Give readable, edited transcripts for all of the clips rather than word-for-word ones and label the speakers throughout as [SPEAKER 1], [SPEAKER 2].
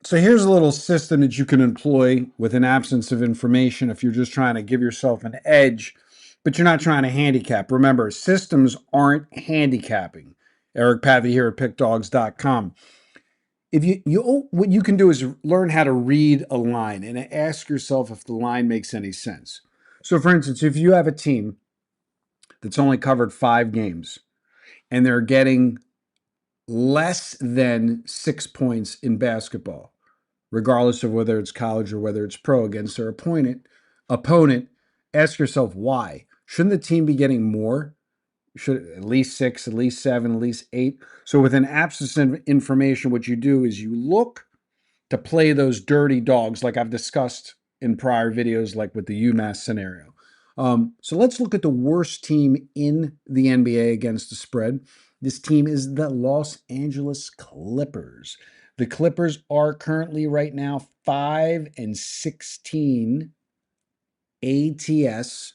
[SPEAKER 1] So here's a little system that you can employ with an absence of information if you're just trying to give yourself an edge, but you're not trying to handicap. Remember, systems aren't handicapping. Eric Pathy here at Pickdawgz.com. If you what you can do is learn how to read a line and ask yourself if the line makes any sense. So for instance, if you have a team that's only covered 5 games and they're getting less than 6 points in basketball, regardless of whether it's college or whether it's pro against their opponent, ask yourself why. Shouldn't the team be getting more? Should at least 6, at least 7, at least 8? So with an absence of information, what you do is you look to play those dirty dogs like I've discussed in prior videos, like with the UMass scenario. So let's look at the worst team in the NBA against the spread. This team is the Los Angeles Clippers. The Clippers are currently right now 5-16 ATS.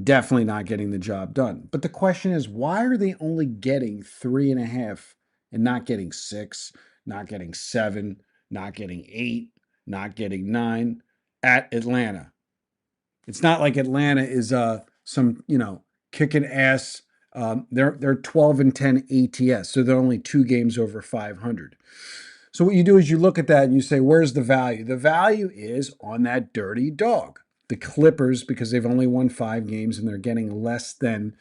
[SPEAKER 1] Definitely not getting the job done. But the question is, why are they only getting 3.5 and not getting 6, not getting 7, not getting 8, not getting 9 at Atlanta? It's not like Atlanta is some kicking ass. They're 12-10 ATS, so they're only 2 games over 500. So what you do is you look at that and you say, where's the value? The value is on that dirty dog. The Clippers, because they've only won 5 games and they're getting less than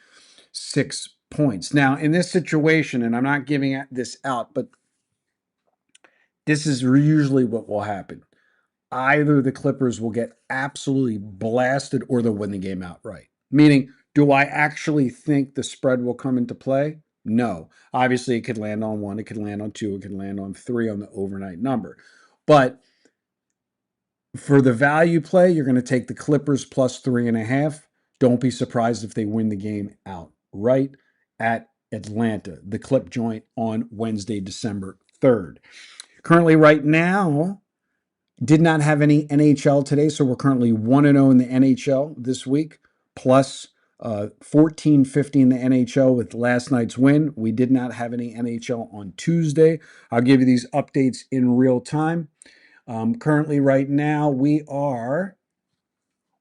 [SPEAKER 1] 6 points. Now, in this situation, and I'm not giving this out, but this is usually what will happen. Either the Clippers will get absolutely blasted or they'll win the game outright. Meaning, do I actually think the spread will come into play? No. Obviously, it could land on 1, it could land on 2, it could land on 3 on the overnight number. But for the value play, you're going to take the Clippers plus 3.5. Don't be surprised if they win the game outright at Atlanta, the Clip Joint on Wednesday, December 3rd. Currently, right now, did not have any NHL today, so we're currently 1-0 in the NHL this week, plus 14-50 in the NHL with last night's win. We did not have any NHL on Tuesday. I'll give you these updates in real time. Currently, right now, we are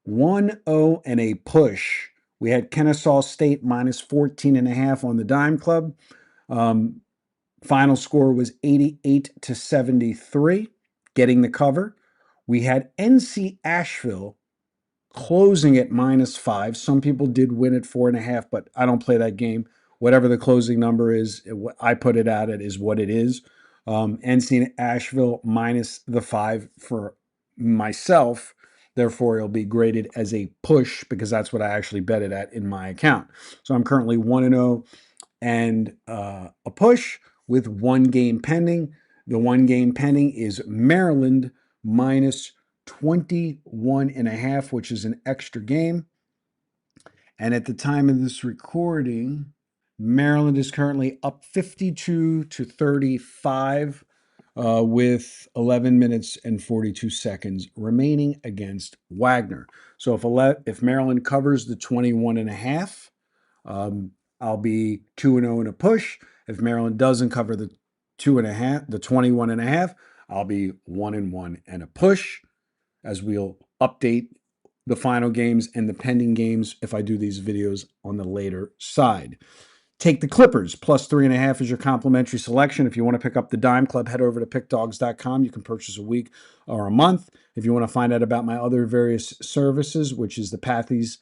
[SPEAKER 1] 1-0 and a push. We had Kennesaw State minus 14.5 on the Dime Club. Final score was 88-73, getting the cover. We had NC Asheville closing at -5. Some people did win at 4.5, but I don't play that game. Whatever the closing number is, I put it at it is what it is. NC Asheville minus the 5 for myself. Therefore, it'll be graded as a push because that's what I actually bet it at in my account. So I'm currently 1-0 and a push with 1 game pending. The 1 game pending is Maryland minus 21.5, which is an extra game. And at the time of this recording, Maryland is currently up 52-35 with 11 minutes and 42 seconds remaining against Wagner. So if Maryland covers the 21.5, I'll be 2-0 in a push. If Maryland doesn't cover the 21.5, I'll be 1-1 and a push, as we'll update the final games and the pending games if I do these videos on the later side. Take the Clippers plus 3.5 as your complimentary selection. If you want to pick up the Dime Club, head over to Pickdawgz.com. You can purchase a week or a month. If you want to find out about my other various services, which is the Pathy's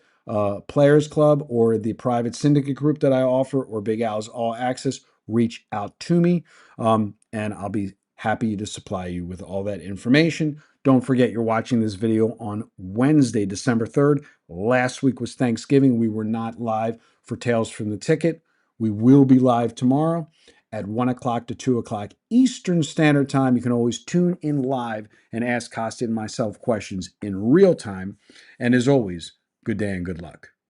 [SPEAKER 1] Players Club or the private syndicate group that I offer, or Big Al's All Access, reach out to me, and I'll be happy to supply you with all that information. Don't forget, you're watching this video on Wednesday, December 3rd. Last week was Thanksgiving. We were not live for Tales from the Ticket. We will be live tomorrow at 1 o'clock to 2 o'clock Eastern Standard Time. You can always tune in live and ask Costa and myself questions in real time. And as always, good day and good luck.